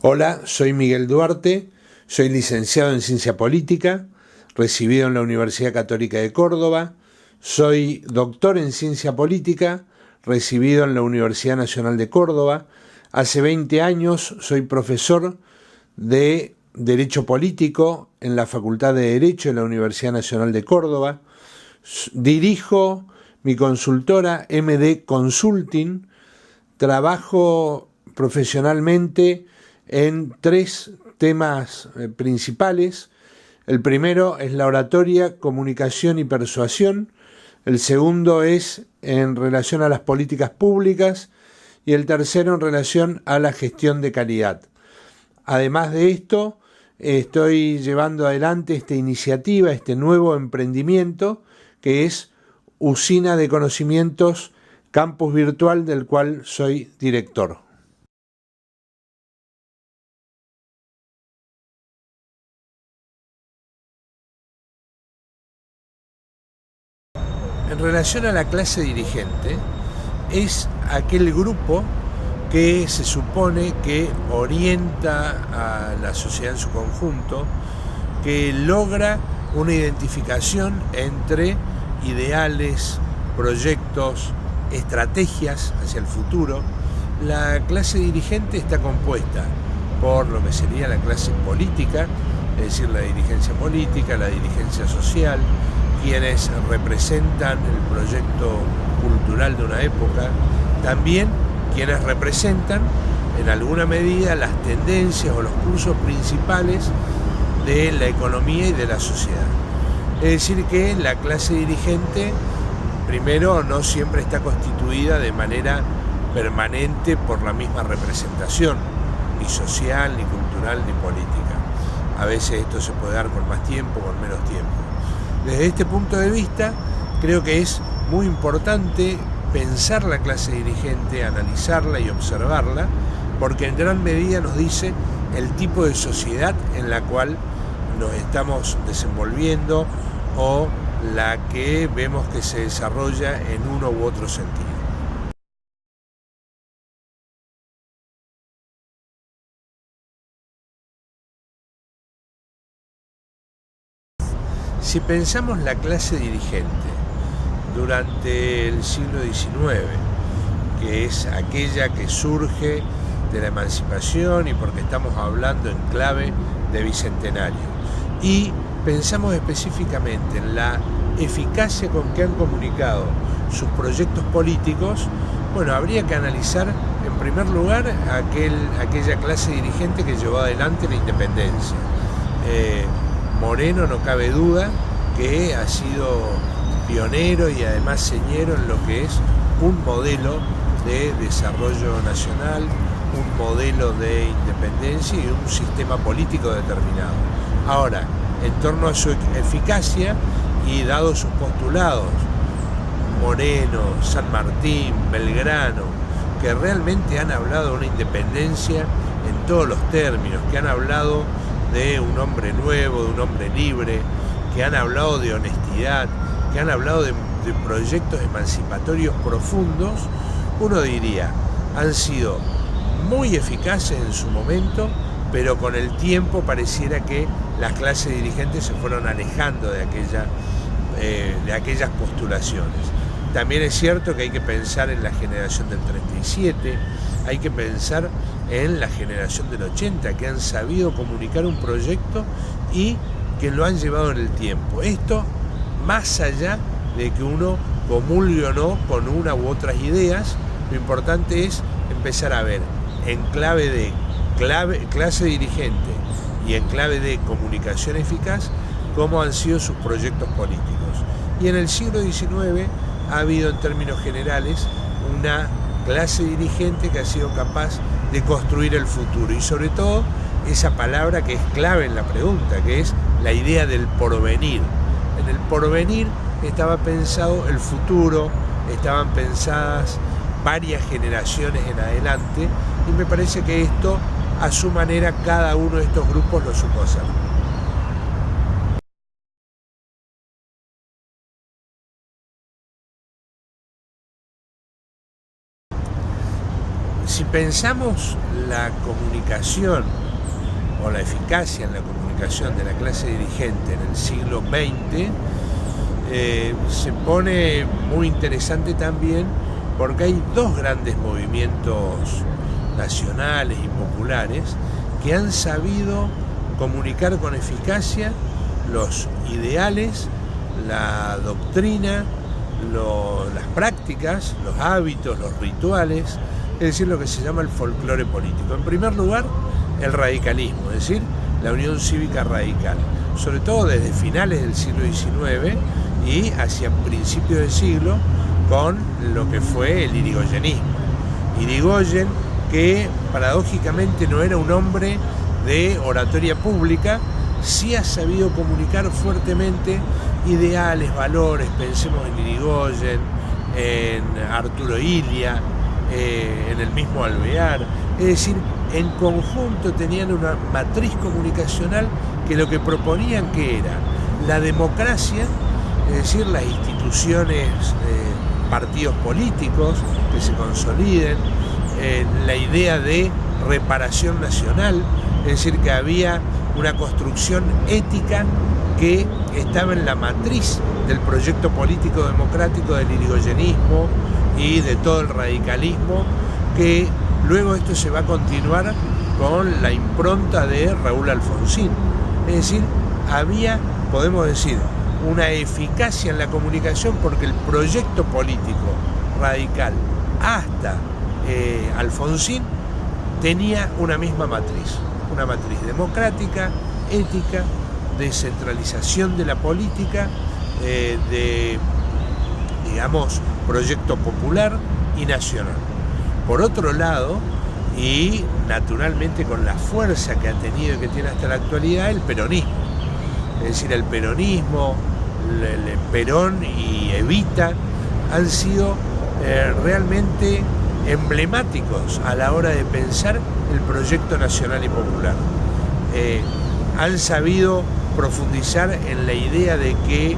Hola, soy Miguel Duarte, soy licenciado en Ciencia Política, recibido en la Universidad Católica de Córdoba, soy doctor en Ciencia Política, recibido en la Universidad Nacional de Córdoba. Hace 20 años soy profesor de Derecho Político en la Facultad de Derecho de la Universidad Nacional de Córdoba. Dirijo mi consultora MD Consulting, trabajo profesionalmente en 3 temas principales. El primero es la oratoria, comunicación y persuasión. El segundo es en relación a las políticas públicas y el tercero en relación a la gestión de calidad. Además de esto, estoy llevando adelante esta iniciativa, este nuevo emprendimiento que es Usina de Conocimientos Campus Virtual, del cual soy director. En relación a la clase dirigente, es aquel grupo que se supone que orienta a la sociedad en su conjunto, que logra una identificación entre ideales, proyectos, estrategias hacia el futuro. La clase dirigente está compuesta por lo que sería la clase política, es decir, la dirigencia política, la dirigencia social, quienes representan el proyecto cultural de una época, también quienes representan en alguna medida las tendencias o los cursos principales de la economía y de la sociedad. Es decir, que la clase dirigente, primero, no siempre está constituida de manera permanente por la misma representación, ni social, ni cultural, ni política. A veces esto se puede dar con más tiempo, con menos tiempo. Desde este punto de vista, creo que es muy importante pensar la clase dirigente, analizarla y observarla, porque en gran medida nos dice el tipo de sociedad en la cual nos estamos desenvolviendo o la que vemos que se desarrolla en uno u otro sentido. Si pensamos la clase dirigente durante el siglo XIX, que es aquella que surge de la emancipación y porque estamos hablando en clave de bicentenario, y pensamos específicamente en la eficacia con que han comunicado sus proyectos políticos, bueno, habría que analizar en primer lugar aquella clase dirigente que llevó adelante la independencia. Moreno, no cabe duda, que ha sido pionero y además señero en lo que es un modelo de desarrollo nacional, un modelo de independencia y un sistema político determinado. Ahora, en torno a su eficacia y dados sus postulados, Moreno, San Martín, Belgrano, que realmente han hablado de una independencia en todos los términos, que han hablado de un hombre nuevo, de un hombre libre, que han hablado de honestidad, que han hablado de proyectos emancipatorios profundos, uno diría, han sido muy eficaces en su momento, pero con el tiempo pareciera que las clases dirigentes se fueron alejando de aquellas postulaciones. También es cierto que hay que pensar en la generación del 37, hay que pensar en la generación del 80, que han sabido comunicar un proyecto y que lo han llevado en el tiempo. Esto más allá de que uno comulgue o no con una u otras ideas, lo importante es empezar a ver en clave de clase dirigente y en clave de comunicación eficaz cómo han sido sus proyectos políticos. Y en el siglo XIX ha habido en términos generales una clase dirigente que ha sido capaz de construir el futuro y sobre todo esa palabra que es clave en la pregunta, que es la idea del porvenir. En el porvenir estaba pensado el futuro, estaban pensadas varias generaciones en adelante y me parece que esto a su manera cada uno de estos grupos lo supo hacer. Si pensamos la comunicación o la eficacia en la comunicación de la clase dirigente en el siglo XX, se pone muy interesante también porque hay dos grandes movimientos nacionales y populares que han sabido comunicar con eficacia los ideales, la doctrina, las prácticas, los hábitos, los rituales, es decir, lo que se llama el folclore político. En primer lugar, el radicalismo, es decir, la Unión Cívica Radical, sobre todo desde finales del siglo XIX y hacia principios del siglo, con lo que fue el irigoyenismo. Irigoyen, que paradójicamente no era un hombre de oratoria pública, sí ha sabido comunicar fuertemente ideales, valores. Pensemos en Irigoyen, en Arturo Illia, en el mismo Alvear. Es decir, en conjunto tenían una matriz comunicacional que lo que proponían que era la democracia, es decir, las instituciones, partidos políticos que se consoliden, la idea de reparación nacional, es decir, que había una construcción ética que estaba en la matriz del proyecto político democrático del irigoyenismo y de todo el radicalismo, que luego esto se va a continuar con la impronta de Raúl Alfonsín. Es decir, había, podemos decir, una eficacia en la comunicación porque el proyecto político radical hasta Alfonsín tenía una misma matriz, una matriz democrática, ética, descentralización de la política, de, digamos, proyecto popular y nacional. Por otro lado, y naturalmente con la fuerza que ha tenido y que tiene hasta la actualidad, el peronismo. Es decir, el peronismo, el Perón y Evita han sido realmente emblemáticos a la hora de pensar el proyecto nacional y popular. Han sabido profundizar en la idea de que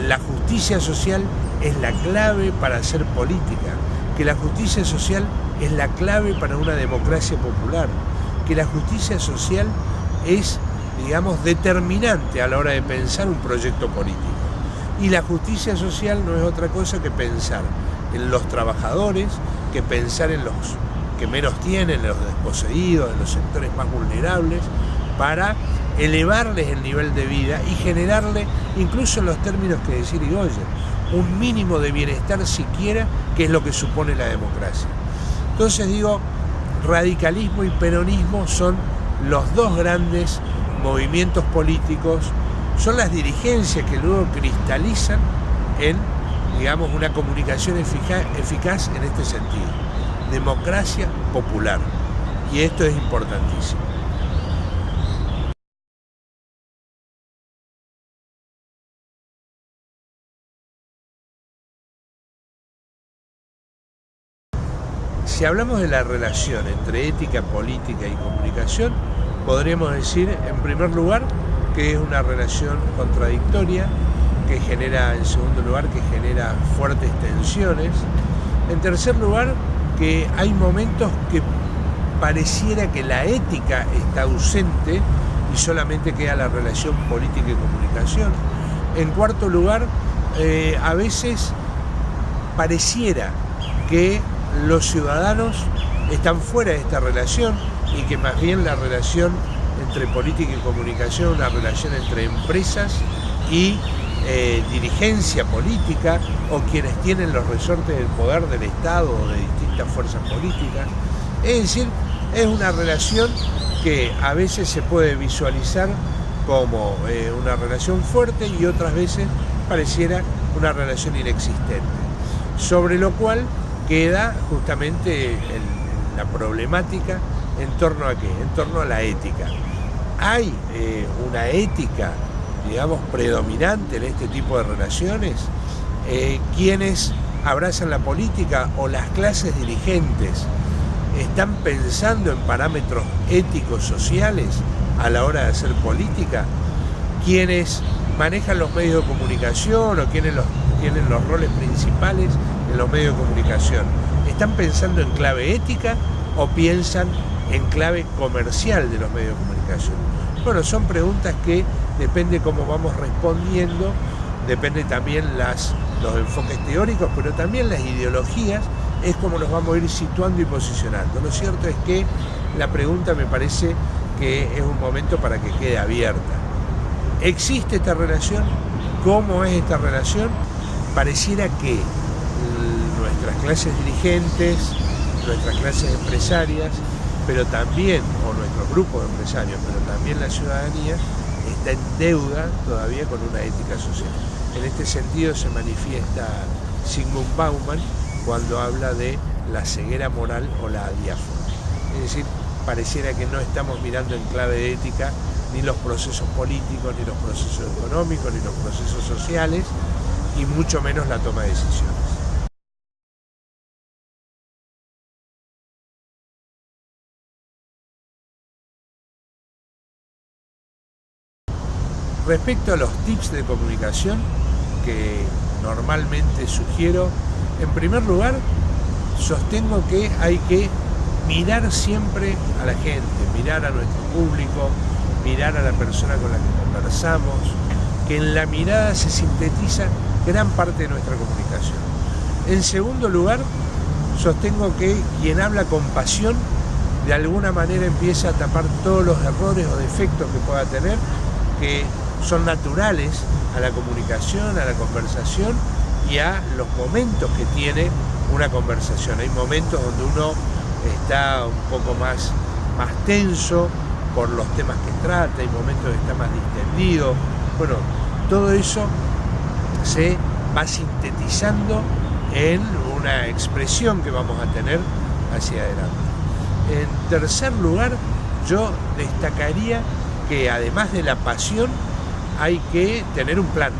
la justicia social es la clave para hacer política, que la justicia social es la clave para una democracia popular, que la justicia social es, digamos, determinante a la hora de pensar un proyecto político. Y la justicia social no es otra cosa que pensar en los trabajadores, que pensar en los que menos tienen, en los desposeídos, en los sectores más vulnerables, para elevarles el nivel de vida y generarle, incluso en los términos que decía Irigoyen, un mínimo de bienestar siquiera, que es lo que supone la democracia. Entonces digo, radicalismo y peronismo son los dos grandes movimientos políticos, son las dirigencias que luego cristalizan en, digamos, una comunicación eficaz en este sentido. Democracia popular. Y esto es importantísimo. Si hablamos de la relación entre ética, política y comunicación, podríamos decir, en primer lugar, que es una relación contradictoria, que genera, en segundo lugar, que genera fuertes tensiones. En tercer lugar, que hay momentos que pareciera que la ética está ausente y solamente queda la relación política y comunicación. En cuarto lugar, a veces pareciera que los ciudadanos están fuera de esta relación y que más bien la relación entre política y comunicación es una relación entre empresas y dirigencia política o quienes tienen los resortes del poder del Estado o de distintas fuerzas políticas. Es decir, es una relación que a veces se puede visualizar como una relación fuerte y otras veces pareciera una relación inexistente, sobre lo cual queda justamente la problemática en torno a qué, en torno a la ética. ¿Hay una ética, digamos, predominante en este tipo de relaciones? ¿Quienes abrazan la política o las clases dirigentes están pensando en parámetros éticos sociales a la hora de hacer política? ¿Quienes manejan los medios de comunicación o tienen los roles principales en los medios de comunicación están pensando en clave ética o piensan en clave comercial de los medios de comunicación? Bueno, son preguntas que depende cómo vamos respondiendo, depende también los enfoques teóricos, pero también las ideologías, es como nos vamos a ir situando y posicionando. Lo cierto es que la pregunta me parece que es un momento para que quede abierta. ¿Existe esta relación? ¿Cómo es esta relación? Pareciera que nuestras clases dirigentes, nuestras clases empresarias, pero también, o nuestros grupos de empresarios, pero también la ciudadanía, está en deuda todavía con una ética social. En este sentido se manifiesta Zygmunt Bauman cuando habla de la ceguera moral o la diáfora. Es decir, pareciera que no estamos mirando en clave de ética ni los procesos políticos, ni los procesos económicos, ni los procesos sociales, y mucho menos la toma de decisiones. Respecto a los tips de comunicación que normalmente sugiero, en primer lugar, sostengo que hay que mirar siempre a la gente, mirar a nuestro público, mirar a la persona con la que conversamos, que en la mirada se sintetiza gran parte de nuestra comunicación. En segundo lugar, sostengo que quien habla con pasión de alguna manera empieza a tapar todos los errores o defectos que pueda tener, que son naturales a la comunicación, a la conversación y a los momentos que tiene una conversación. Hay momentos donde uno está un poco más tenso por los temas que trata, hay momentos que está más distendido. Bueno, todo eso se va sintetizando en una expresión que vamos a tener hacia adelante. En tercer lugar, yo destacaría que además de la pasión hay que tener un plan,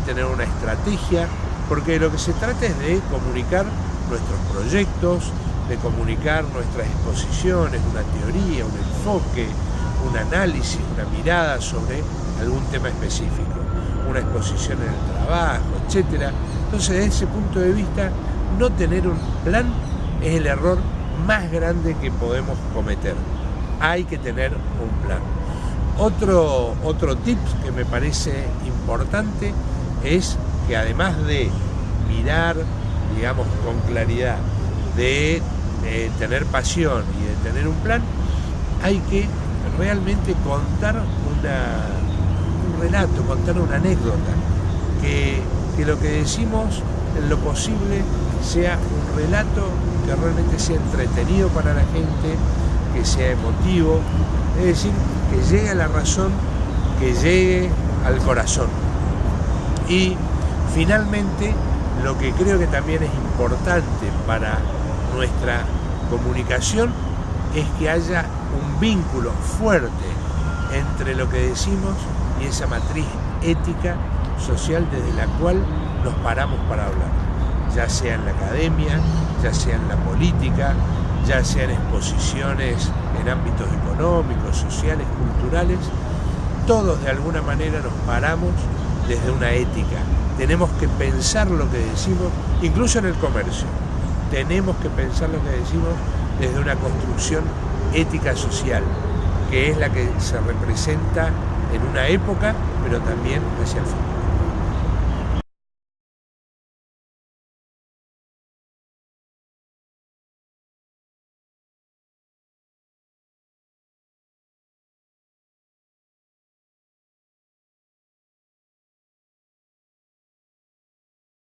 tener una estrategia, porque lo que se trata es de comunicar nuestros proyectos, de comunicar nuestras exposiciones, una teoría, un enfoque, un análisis, una mirada sobre algún tema específico, una exposición en el trabajo, etc. Entonces, desde ese punto de vista, no tener un plan es el error más grande que podemos cometer. Hay que tener un plan. Otro tip que me parece importante es que además de mirar, digamos, con claridad, de tener pasión y de tener un plan, hay que realmente contar un relato, contar una anécdota, que lo que decimos en lo posible sea un relato que realmente sea entretenido para la gente, que sea emotivo, es decir, que llegue a la razón, que llegue al corazón. Y finalmente, lo que creo que también es importante para nuestra comunicación es que haya un vínculo fuerte entre lo que decimos y esa matriz ética social desde la cual nos paramos para hablar, ya sea en la academia, ya sea en la política, ya sea en exposiciones en ámbitos económicos, sociales, culturales. Todos de alguna manera nos paramos desde una ética. Tenemos que pensar lo que decimos, incluso en el comercio. Tenemos que pensar lo que decimos desde una construcción ética social, que es la que se representa en una época, pero también hacia el futuro.